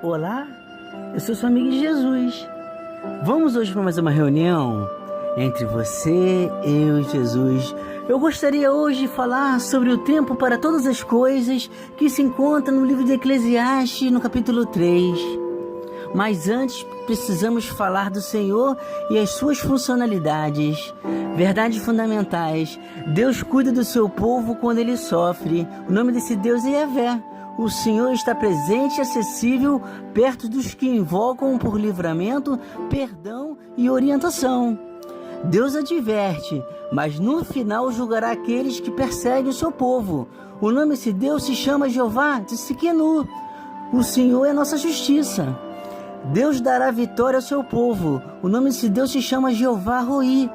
Olá, eu sou seu amigo Jesus. Vamos hoje para mais uma reunião entre você, eu e Jesus. Eu gostaria hoje de falar sobre o tempo para todas as coisas que se encontra no livro de Eclesiastes, no capítulo 3. Mas antes precisamos falar do Senhor e as suas funcionalidades, verdades fundamentais. Deus cuida do seu povo quando ele sofre. O nome desse Deus é Yahvé. O Senhor está presente e acessível perto dos que invocam por livramento, perdão e orientação. Deus adverte, mas no final julgará aqueles que perseguem o seu povo. O nome desse Deus se chama Jeová Tsidkenu. O Senhor é nossa justiça. Deus dará vitória ao seu povo. O nome desse Deus se chama Jeová Roi.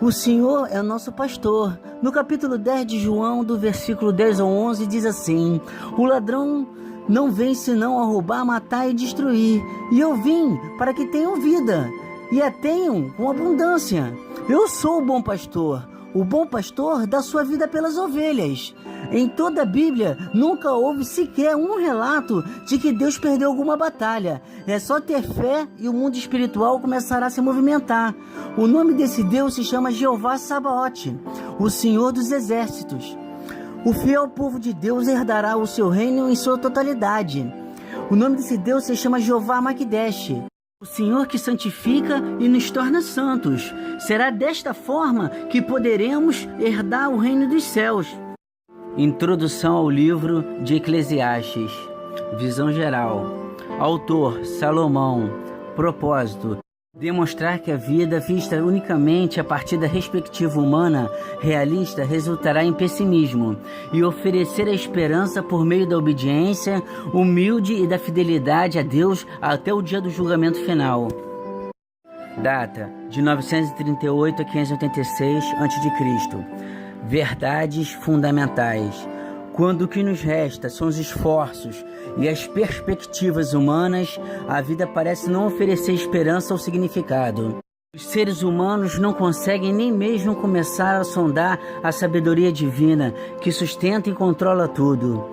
O Senhor é o nosso pastor. No capítulo 10 de João, do versículo 10 ao 11, diz assim: o ladrão não vem senão a roubar, matar e destruir. E eu vim para que tenham vida, e a tenham com abundância. Eu sou o bom pastor. O bom pastor dá sua vida pelas ovelhas. Em toda a Bíblia, nunca houve sequer um relato de que Deus perdeu alguma batalha. É só ter fé e o mundo espiritual começará a se movimentar. O nome desse Deus se chama Jeová Sabaote, o Senhor dos Exércitos. O fiel povo de Deus herdará o seu reino em sua totalidade. O nome desse Deus se chama Jeová Makdesh, o Senhor que santifica e nos torna santos. Será desta forma que poderemos herdar o reino dos céus. Introdução ao livro de Eclesiastes. Visão geral. Autor: Salomão. Propósito: demonstrar que a vida vista unicamente a partir da perspectiva humana realista resultará em pessimismo, e oferecer a esperança por meio da obediência humilde e da fidelidade a Deus até o dia do julgamento final. Data: de 938 a 586 a.C. Verdades fundamentais. Quando o que nos resta são os esforços e as perspectivas humanas, a vida parece não oferecer esperança ou significado. Os seres humanos não conseguem nem mesmo começar a sondar a sabedoria divina que sustenta e controla tudo.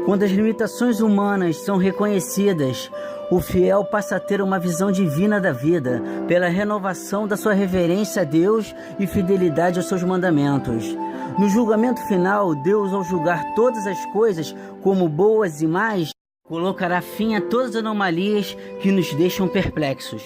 Quando as limitações humanas são reconhecidas, o fiel passa a ter uma visão divina da vida, pela renovação da sua reverência a Deus e fidelidade aos seus mandamentos. No julgamento final, Deus, ao julgar todas as coisas como boas e más, colocará fim a todas as anomalias que nos deixam perplexos.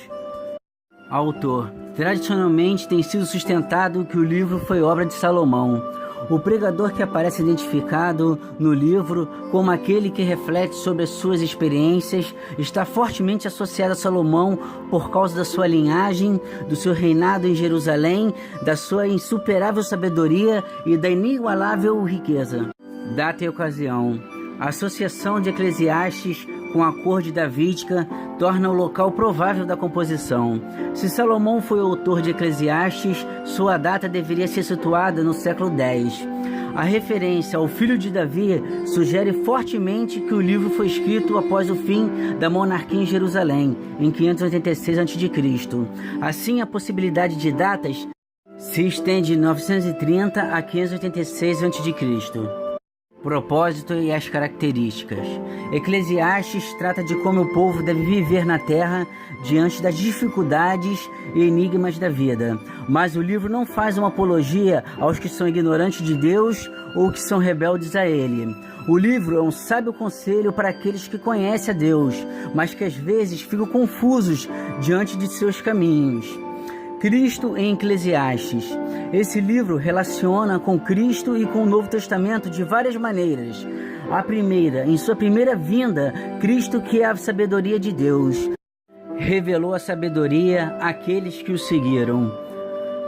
Autor: tradicionalmente tem sido sustentado que o livro foi obra de Salomão. O pregador que aparece identificado no livro como aquele que reflete sobre as suas experiências está fortemente associado a Salomão por causa da sua linhagem, do seu reinado em Jerusalém, da sua insuperável sabedoria e da inigualável riqueza. Data e ocasião. A associação de Eclesiastes com a corte davídica torna o local provável da composição. Se Salomão foi o autor de Eclesiastes, sua data deveria ser situada no século X. A referência ao filho de Davi sugere fortemente que o livro foi escrito após o fim da monarquia em Jerusalém, em 586 a.C. Assim, a possibilidade de datas se estende de 930 a 586 a.C. Propósito e as características. Eclesiastes trata de como o povo deve viver na terra diante das dificuldades e enigmas da vida. Mas o livro não faz uma apologia aos que são ignorantes de Deus ou que são rebeldes a Ele. O livro é um sábio conselho para aqueles que conhecem a Deus, mas que às vezes ficam confusos diante de seus caminhos. Cristo em Eclesiastes. Esse livro relaciona com Cristo e com o Novo Testamento de várias maneiras. A primeira, em sua primeira vinda, Cristo, que é a sabedoria de Deus, revelou a sabedoria àqueles que o seguiram.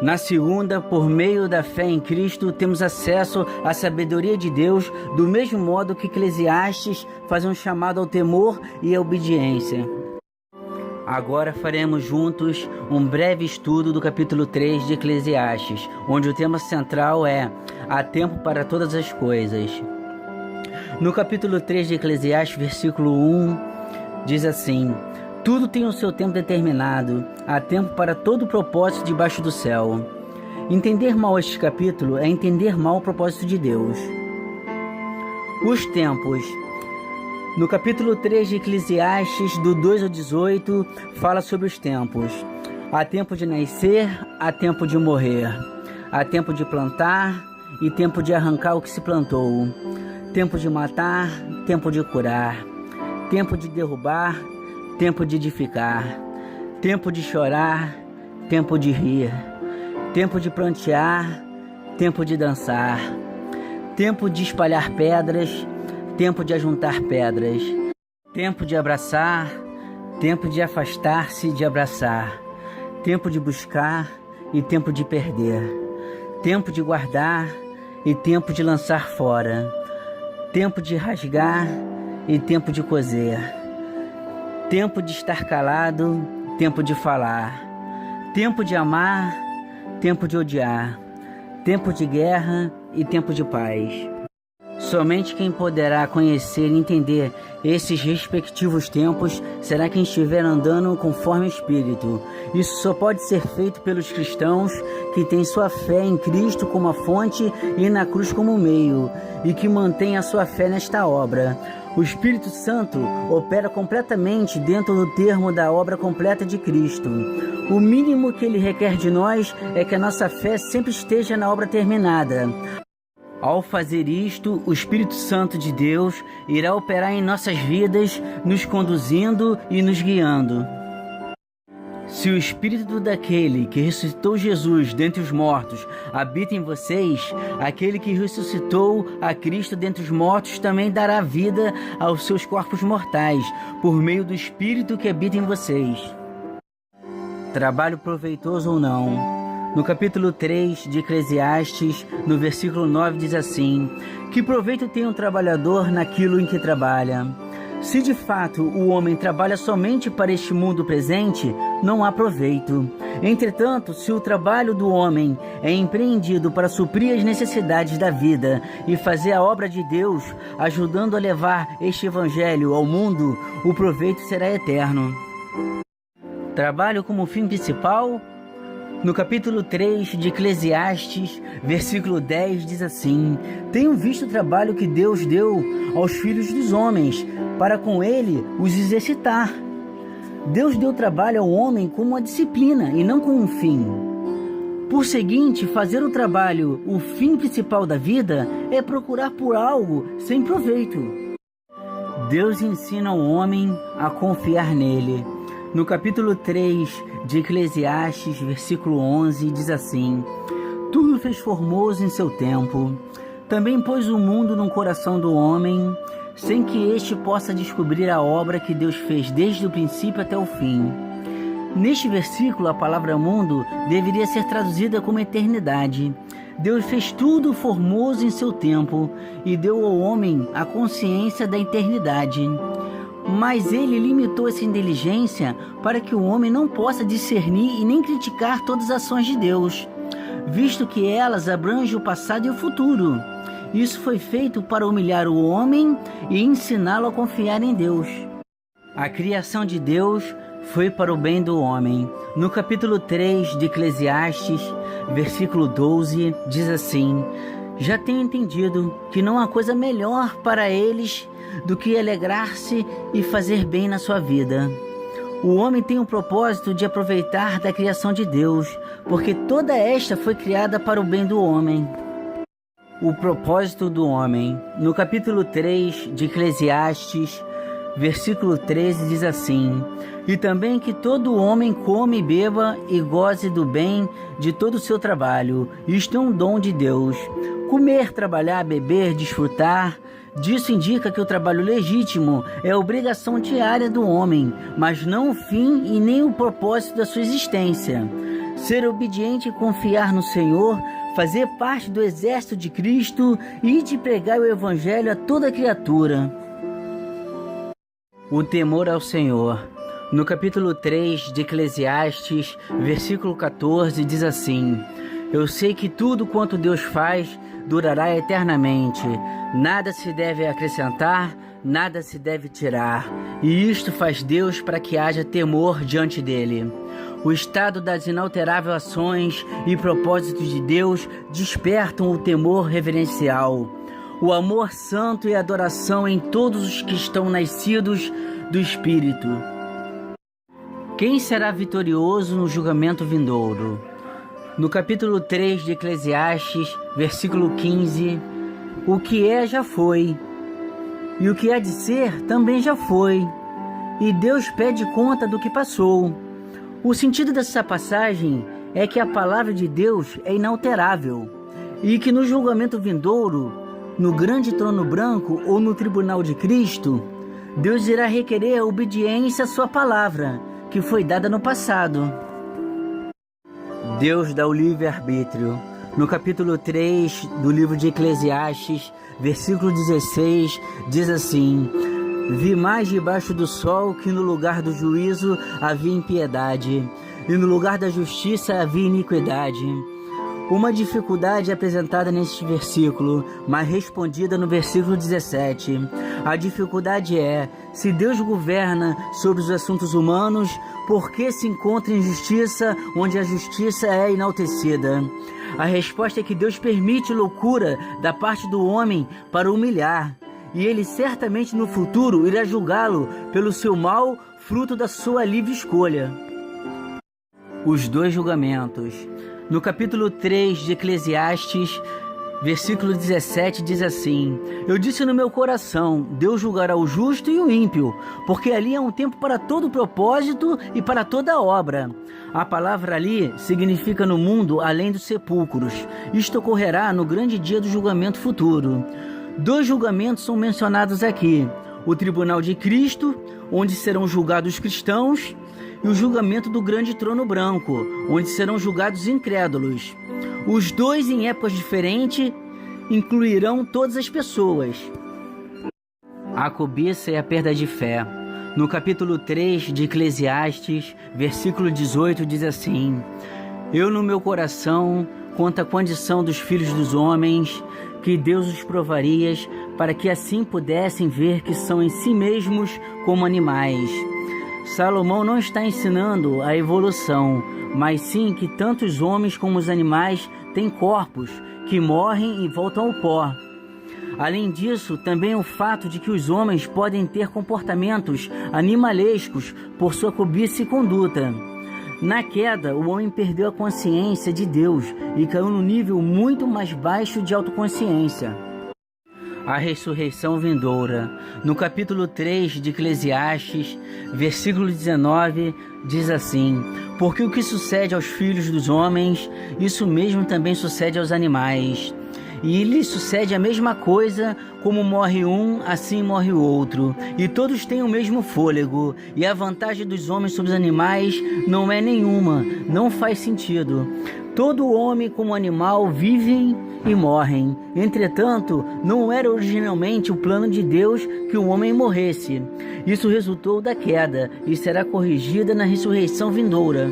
Na segunda, por meio da fé em Cristo, temos acesso à sabedoria de Deus, do mesmo modo que Eclesiastes faz um chamado ao temor e à obediência. Agora faremos juntos um breve estudo do capítulo 3 de Eclesiastes, onde o tema central é há tempo para todas as coisas. No capítulo 3 de Eclesiastes, versículo 1, diz assim: tudo tem o seu tempo determinado, há tempo para todo propósito debaixo do céu. Entender mal este capítulo é entender mal o propósito de Deus. Os tempos. No capítulo 3 de Eclesiastes, do 2 ao 18, fala sobre os tempos. Há tempo de nascer, há tempo de morrer. Há tempo de plantar e tempo de arrancar o que se plantou. Tempo de matar, tempo de curar. Tempo de derrubar, tempo de edificar. Tempo de chorar, tempo de rir. Tempo de prantear, tempo de dançar. Tempo de espalhar pedras, tempo de ajuntar pedras. Tempo de abraçar, tempo de afastar-se de abraçar. Tempo de buscar e tempo de perder. Tempo de guardar e tempo de lançar fora. Tempo de rasgar e tempo de coser. Tempo de estar calado, tempo de falar. Tempo de amar, tempo de odiar. Tempo de guerra e tempo de paz. Somente quem poderá conhecer e entender esses respectivos tempos será quem estiver andando conforme o Espírito. Isso só pode ser feito pelos cristãos que têm sua fé em Cristo como a fonte e na cruz como meio, e que mantêm a sua fé nesta obra. O Espírito Santo opera completamente dentro do termo da obra completa de Cristo. O mínimo que ele requer de nós é que a nossa fé sempre esteja na obra terminada. Ao fazer isto, o Espírito Santo de Deus irá operar em nossas vidas, nos conduzindo e nos guiando. Se o Espírito daquele que ressuscitou Jesus dentre os mortos habita em vocês, aquele que ressuscitou a Cristo dentre os mortos também dará vida aos seus corpos mortais, por meio do Espírito que habita em vocês. Trabalho proveitoso ou não. No capítulo 3 de Eclesiastes, no versículo 9, diz assim: que proveito tem um trabalhador naquilo em que trabalha? Se de fato o homem trabalha somente para este mundo presente, não há proveito. Entretanto, se o trabalho do homem é empreendido para suprir as necessidades da vida e fazer a obra de Deus, ajudando a levar este evangelho ao mundo, o proveito será eterno. Trabalho como fim principal? No capítulo 3 de Eclesiastes, versículo 10, diz assim: tenho visto o trabalho que Deus deu aos filhos dos homens, para com ele os exercitar. Deus deu trabalho ao homem como uma disciplina e não como um fim. Por seguinte, fazer o trabalho o fim principal da vida é procurar por algo sem proveito. Deus ensina o homem a confiar nele. No capítulo 3 de Eclesiastes, versículo 11, diz assim: tudo fez formoso em seu tempo. Também pôs o mundo no coração do homem, sem que este possa descobrir a obra que Deus fez desde o princípio até o fim. Neste versículo, a palavra mundo deveria ser traduzida como eternidade. Deus fez tudo formoso em seu tempo e deu ao homem a consciência da eternidade. Mas ele limitou essa inteligência para que o homem não possa discernir e nem criticar todas as ações de Deus, visto que elas abrangem o passado e o futuro. Isso foi feito para humilhar o homem e ensiná-lo a confiar em Deus. A criação de Deus foi para o bem do homem. No capítulo 3 de Eclesiastes, versículo 12, diz assim: já tenho entendido que não há coisa melhor para eles do que alegrar-se e fazer bem na sua vida. O homem tem o propósito de aproveitar da criação de Deus, porque toda esta foi criada para o bem do homem. O propósito do homem. No capítulo 3 de Eclesiastes, versículo 13, diz assim: e também que todo homem come e beba e goze do bem de todo o seu trabalho. Isto é um dom de Deus. Comer, trabalhar, beber, desfrutar, disso indica que o trabalho legítimo é a obrigação diária do homem, mas não o fim e nem o propósito da sua existência. Ser obediente e confiar no Senhor, fazer parte do exército de Cristo e de pregar o Evangelho a toda criatura. O temor ao Senhor. No capítulo 3 de Eclesiastes, versículo 14, diz assim: eu sei que tudo quanto Deus faz durará eternamente. Nada se deve acrescentar, nada se deve tirar. E isto faz Deus para que haja temor diante dele. O estado das inalteráveis ações e propósitos de Deus despertam o temor reverencial. o amor santo e a adoração em todos os que estão nascidos do Espírito. Quem será vitorioso no julgamento vindouro? No capítulo 3 de Eclesiastes, versículo 15, o que é já foi, e o que há de ser também já foi, e Deus pede conta do que passou. O sentido dessa passagem é que a palavra de Deus é inalterável, e que no julgamento vindouro, no grande trono branco ou no tribunal de Cristo, Deus irá requerer a obediência à sua palavra, que foi dada no passado. Deus dá o livre-arbítrio. No capítulo 3 do livro de Eclesiastes, versículo 16, diz assim: Vi mais debaixo do sol que no lugar do juízo havia impiedade, e no lugar da justiça havia iniquidade. Uma dificuldade apresentada neste versículo, mas respondida no versículo 17. A dificuldade é: se Deus governa sobre os assuntos humanos, por que se encontra injustiça onde a justiça é enaltecida? A resposta é que Deus permite loucura da parte do homem para humilhar, e ele certamente no futuro irá julgá-lo pelo seu mal, fruto da sua livre escolha. Os dois julgamentos. No capítulo 3 de Eclesiastes, versículo 17 diz assim: Eu disse no meu coração, Deus julgará o justo e o ímpio, porque ali há um tempo para todo propósito e para toda obra. A palavra ali significa no mundo além dos sepulcros. Isto ocorrerá no grande dia do julgamento futuro. Dois julgamentos são mencionados aqui: o tribunal de Cristo, onde serão julgados os cristãos, e o julgamento do grande trono branco, onde serão julgados incrédulos. Os dois, em épocas diferentes, incluirão todas as pessoas. A cobiça e a perda de fé. No capítulo 3 de Eclesiastes, versículo 18, diz assim: Eu no meu coração, quanto à condição dos filhos dos homens, que Deus os provaria, para que assim pudessem ver que são em si mesmos como animais. Salomão não está ensinando a evolução, mas sim que tanto os homens como os animais têm corpos que morrem e voltam ao pó. Além disso, também o fato de que os homens podem ter comportamentos animalescos por sua cobiça e conduta. Na queda, o homem perdeu a consciência de Deus e caiu num nível muito mais baixo de autoconsciência. A ressurreição vindoura. No capítulo 3 de Eclesiastes, versículo 19, diz assim: Porque o que sucede aos filhos dos homens, isso mesmo também sucede aos animais. E lhes sucede a mesma coisa, como morre um, assim morre o outro. E todos têm o mesmo fôlego. E a vantagem dos homens sobre os animais não é nenhuma, não faz sentido. Todo homem como animal vivem e morrem. Entretanto, não era originalmente o plano de Deus que o homem morresse. Isso resultou da queda e será corrigida na ressurreição vindoura.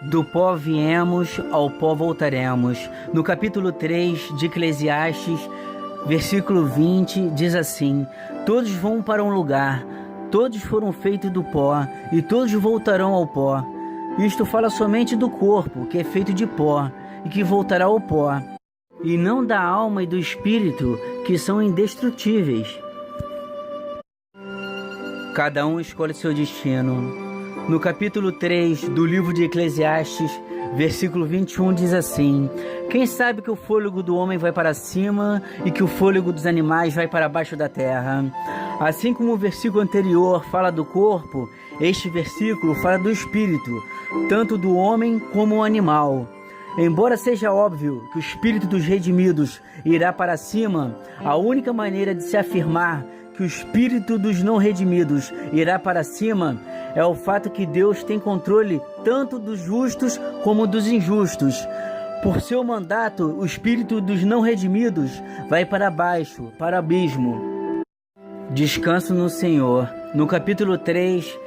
Do pó viemos, ao pó voltaremos. No capítulo 3 de Eclesiastes, versículo 20, diz assim: Todos vão para um lugar, todos foram feitos do pó, e todos voltarão ao pó. Isto fala somente do corpo, que é feito de pó, e que voltará ao pó, e não da alma e do espírito, que são indestrutíveis. Cada um escolhe seu destino. No capítulo 3 do livro de Eclesiastes, versículo 21, diz assim: Quem sabe que o fôlego do homem vai para cima e que o fôlego dos animais vai para baixo da terra? Assim como o versículo anterior fala do corpo, este versículo fala do espírito, tanto do homem como o animal. Embora seja óbvio que o espírito dos redimidos irá para cima, a única maneira de se afirmar que o espírito dos não redimidos irá para cima é o fato que Deus tem controle tanto dos justos como dos injustos. Por seu mandato, o espírito dos não redimidos vai para baixo, para o abismo. Descanso no Senhor. No capítulo 3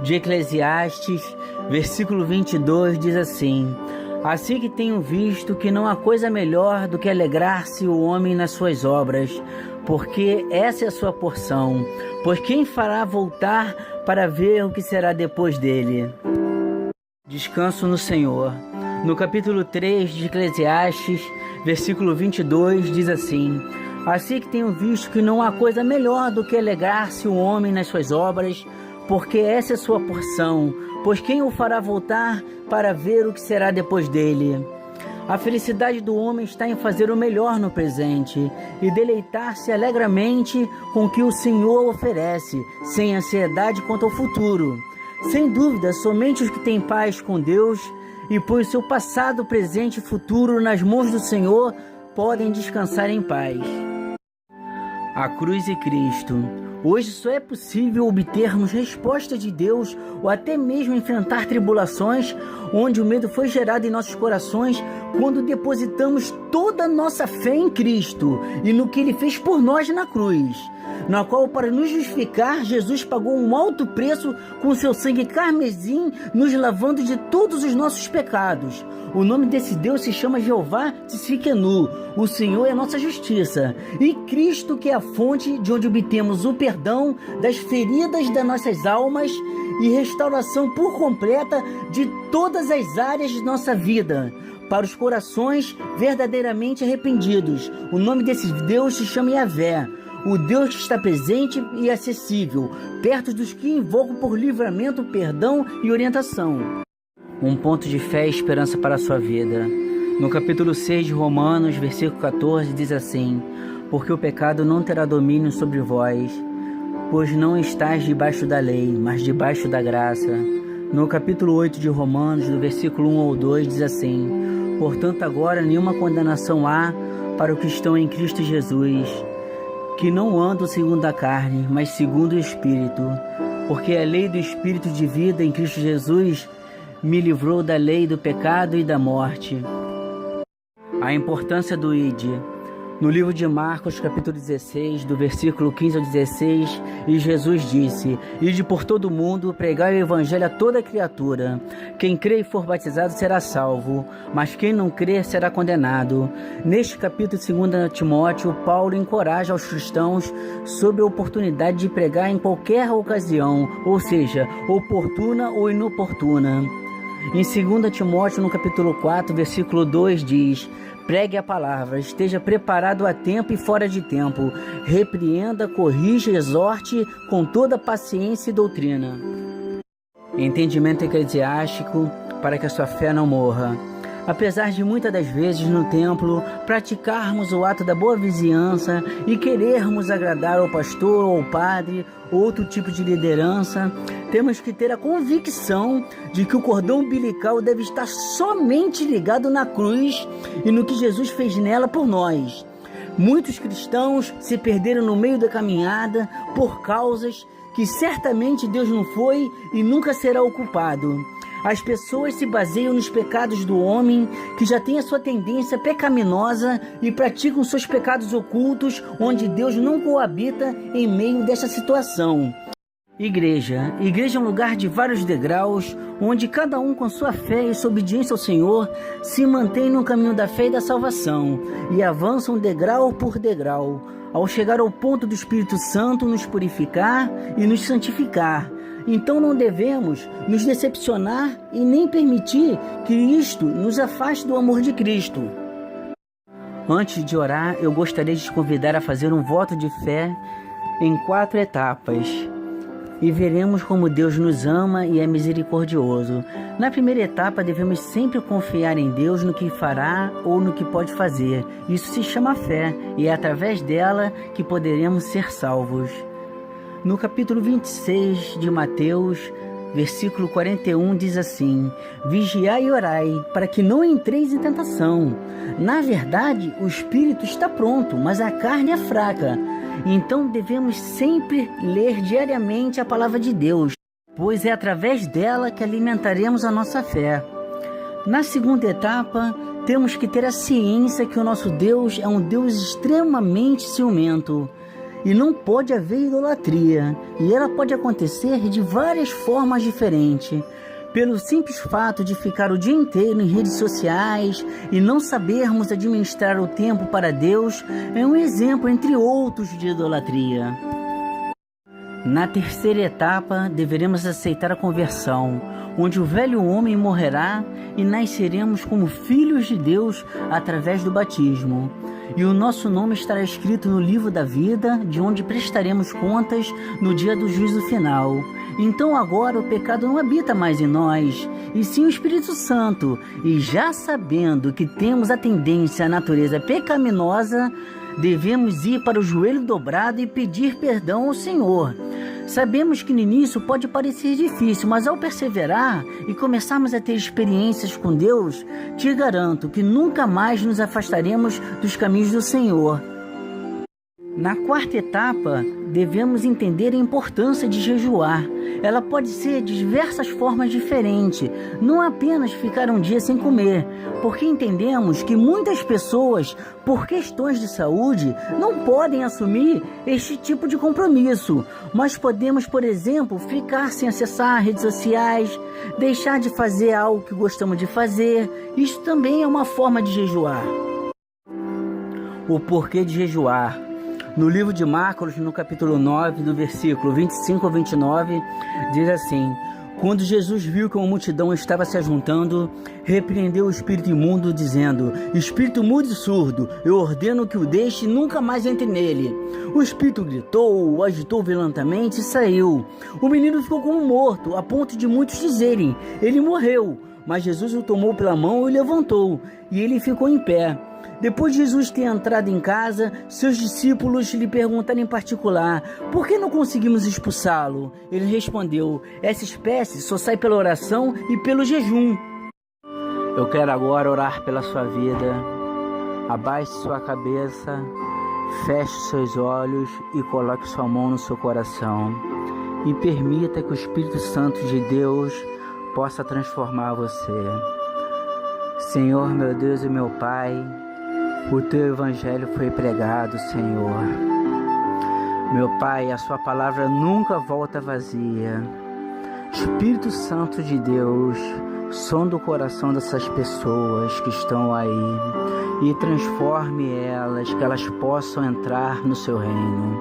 de Eclesiastes, versículo 22, diz assim: Assim que tenho visto que não há coisa melhor do que alegrar-se o homem nas suas obras, porque essa é a sua porção. Pois quem fará voltar para ver o que será depois dele? Descanso no Senhor. No capítulo 3 de Eclesiastes, versículo 22, diz assim: Assim que tenho visto que não há coisa melhor do que alegrar-se o homem nas suas obras, porque essa é sua porção, pois quem o fará voltar para ver o que será depois dele? A felicidade do homem está em fazer o melhor no presente e deleitar-se alegremente com o que o Senhor oferece, sem ansiedade quanto ao futuro. Sem dúvida, somente os que têm paz com Deus e põem seu passado, presente e futuro nas mãos do Senhor podem descansar em paz. A cruz e Cristo. Hoje só é possível obtermos resposta de Deus ou até mesmo enfrentar tribulações onde o medo foi gerado em nossos corações quando depositamos toda a nossa fé em Cristo e no que Ele fez por nós na cruz, na qual, para nos justificar, Jesus pagou um alto preço com seu sangue carmesim, nos lavando de todos os nossos pecados. O nome desse Deus se chama Jeová Tsidkenu. O Senhor é a nossa justiça. E Cristo, que é a fonte de onde obtemos o perdão das feridas das nossas almas e restauração por completa de todas as áreas de nossa vida, para os corações verdadeiramente arrependidos. O nome desse Deus se chama Yahvé, o Deus que está presente e acessível, perto dos que invocam por livramento, perdão e orientação. Um ponto de fé e esperança para a sua vida. No capítulo 6 de Romanos, versículo 14, diz assim: porque o pecado não terá domínio sobre vós, pois não estáis debaixo da lei, mas debaixo da graça. No capítulo 8 de Romanos, do versículo 1 ao 2, diz assim: portanto agora nenhuma condenação há para os que estão em Cristo Jesus, que não andam segundo a carne, mas segundo o Espírito, porque a lei do Espírito de vida em Cristo Jesus me livrou da lei do pecado e da morte. A importância do ID. No livro de Marcos, capítulo 16, do versículo 15 ao 16, e Jesus disse: ide por todo o mundo, pregai o evangelho a toda criatura. Quem crê e for batizado será salvo, mas quem não crer será condenado. Neste capítulo 2 Timóteo, Paulo encoraja os cristãos sobre a oportunidade de pregar em qualquer ocasião, ou seja, oportuna ou inoportuna. Em 2 Timóteo, no capítulo 4, versículo 2, diz: pregue a palavra, esteja preparado a tempo e fora de tempo, repreenda, corrija, exorte com toda paciência e doutrina. Entendimento eclesiástico para que a sua fé não morra. Apesar de muitas das vezes no templo praticarmos o ato da boa vizinhança e querermos agradar ao pastor ou ao padre, outro tipo de liderança, temos que ter a convicção de que o cordão umbilical deve estar somente ligado na cruz e no que Jesus fez nela por nós. Muitos cristãos se perderam no meio da caminhada por causas que certamente Deus não foi e nunca será o culpado. As pessoas se baseiam nos pecados do homem, que já tem a sua tendência pecaminosa, e praticam seus pecados ocultos, onde Deus não coabita em meio desta situação. Igreja é um lugar de vários degraus, onde cada um com sua fé e sua obediência ao Senhor se mantém no caminho da fé e da salvação, e avançam degrau por degrau, ao chegar ao ponto do Espírito Santo nos purificar e nos santificar. Então não devemos nos decepcionar e nem permitir que isto nos afaste do amor de Cristo. Antes de orar, eu gostaria de te convidar a fazer um voto de fé em 4 etapas. E veremos como Deus nos ama e é misericordioso. Na primeira etapa, devemos sempre confiar em Deus no que fará ou no que pode fazer. Isso se chama fé, e é através dela que poderemos ser salvos. No capítulo 26 de Mateus, versículo 41, diz assim: vigiai e orai, para que não entreis em tentação. Na verdade, o espírito está pronto, mas a carne é fraca. Então devemos sempre ler diariamente a palavra de Deus, pois é através dela que alimentaremos a nossa fé. Na segunda etapa, temos que ter a ciência que o nosso Deus é um Deus extremamente ciumento. E não pode haver idolatria, e ela pode acontecer de várias formas diferentes. Pelo simples fato de ficar o dia inteiro em redes sociais e não sabermos administrar o tempo para Deus, é um exemplo entre outros de idolatria. Na terceira etapa, deveremos aceitar a conversão, onde o velho homem morrerá e nasceremos como filhos de Deus através do batismo. e o nosso nome estará escrito no livro da vida, de onde prestaremos contas no dia do juízo final. Então agora o pecado não habita mais em nós, e sim o Espírito Santo, e já sabendo que temos a tendência à natureza pecaminosa, devemos ir para o joelho dobrado e pedir perdão ao Senhor. Sabemos que no início pode parecer difícil, mas ao perseverar e começarmos a ter experiências com Deus, te garanto que nunca mais nos afastaremos dos caminhos do Senhor. Na quarta etapa, devemos entender a importância de jejuar. Ela pode ser de diversas formas diferentes, não apenas ficar um dia sem comer, porque entendemos que muitas pessoas, por questões de saúde, não podem assumir este tipo de compromisso. Mas podemos, por exemplo, ficar sem acessar redes sociais, deixar de fazer algo que gostamos de fazer. Isso também é uma forma de jejuar. O porquê de jejuar. No livro de Marcos, no capítulo 9, do versículo 25 ao 29, diz assim: quando Jesus viu que uma multidão estava se ajuntando, repreendeu o espírito imundo, dizendo: espírito mudo e surdo, eu ordeno que o deixe e nunca mais entre nele. O espírito gritou, o agitou violentamente e saiu. O menino ficou como morto, a ponto de muitos dizerem: ele morreu. Mas Jesus o tomou pela mão e o levantou, e ele ficou em pé. Depois de Jesus ter entrado em casa, seus discípulos lhe perguntaram em particular: por que não conseguimos expulsá-lo? Ele respondeu: essa espécie só sai pela oração e pelo jejum. Eu quero agora orar pela sua vida. Abaixe sua cabeça, feche seus olhos e coloque sua mão no seu coração. E permita que o Espírito Santo de Deus possa transformar você. Senhor, meu Deus e meu Pai, o Teu Evangelho foi pregado, Senhor. Meu Pai, a Sua palavra nunca volta vazia. Espírito Santo de Deus, sonda o coração dessas pessoas que estão aí e transforme elas, que elas possam entrar no Seu reino.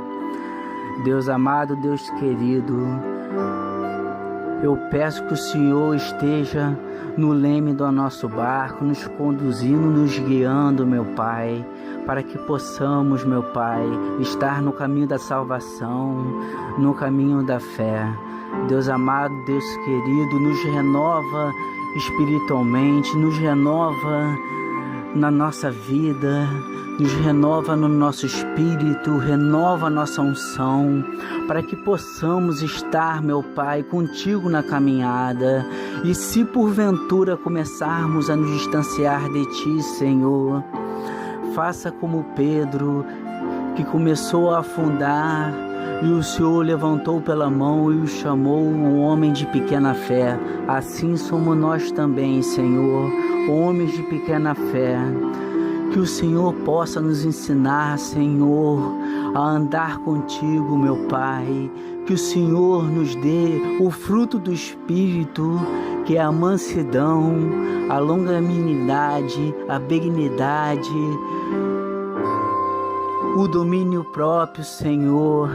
Deus amado, Deus querido, eu peço que o Senhor esteja no leme do nosso barco, nos conduzindo, nos guiando, meu Pai, para que possamos, meu Pai, estar no caminho da salvação, no caminho da fé. Deus amado, Deus querido, nos renova espiritualmente, nos renova na nossa vida, nos renova no nosso espírito, renova a nossa unção, para que possamos estar, meu Pai, contigo na caminhada. E se porventura começarmos a nos distanciar de Ti, Senhor, faça como Pedro, que começou a afundar, e o Senhor levantou pela mão e o chamou um homem de pequena fé. Assim somos nós também, Senhor, homens de pequena fé. Que o Senhor possa nos ensinar, Senhor, a andar contigo, meu Pai. Que o Senhor nos dê o fruto do Espírito, que é a mansidão, a longanimidade, a benignidade, o domínio próprio, Senhor.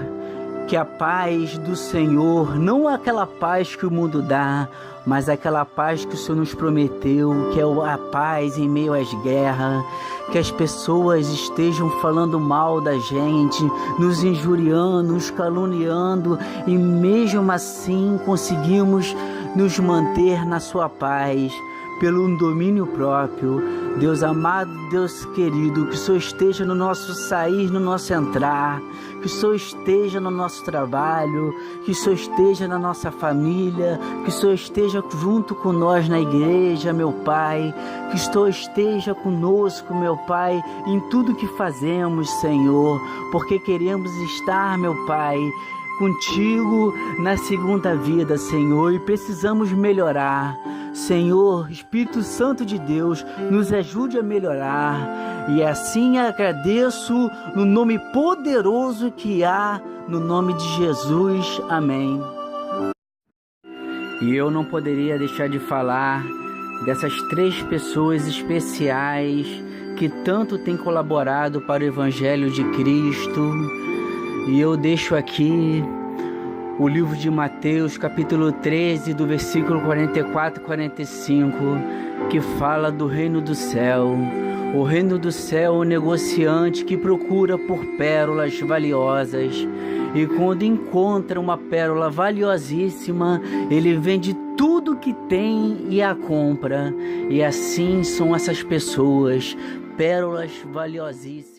Que a paz do Senhor, não aquela paz que o mundo dá, mas aquela paz que o Senhor nos prometeu, que é a paz em meio às guerras, que as pessoas estejam falando mal da gente, nos injuriando, nos caluniando, e mesmo assim conseguimos nos manter na sua paz, pelo domínio próprio. Deus amado, Deus querido, que o Senhor esteja no nosso sair, no nosso entrar, que o Senhor esteja no nosso trabalho, que o Senhor esteja na nossa família, que o Senhor esteja junto com nós na igreja, meu Pai, que o Senhor esteja conosco, meu Pai, em tudo que fazemos, Senhor, porque queremos estar, meu Pai, contigo na segunda vida, Senhor, e precisamos melhorar. Senhor, Espírito Santo de Deus, nos ajude a melhorar, e assim agradeço no nome poderoso que há, no nome de Jesus. Amém. E eu não poderia deixar de falar dessas 3 pessoas especiais que tanto têm colaborado para o Evangelho de Cristo, e eu deixo aqui o livro de Mateus, capítulo 13, do versículo 44 e 45, que fala do reino do céu, O reino do céu é o negociante que procura por pérolas valiosas. E quando encontra uma pérola valiosíssima, ele vende tudo que tem e a compra. E assim são essas pessoas, pérolas valiosíssimas.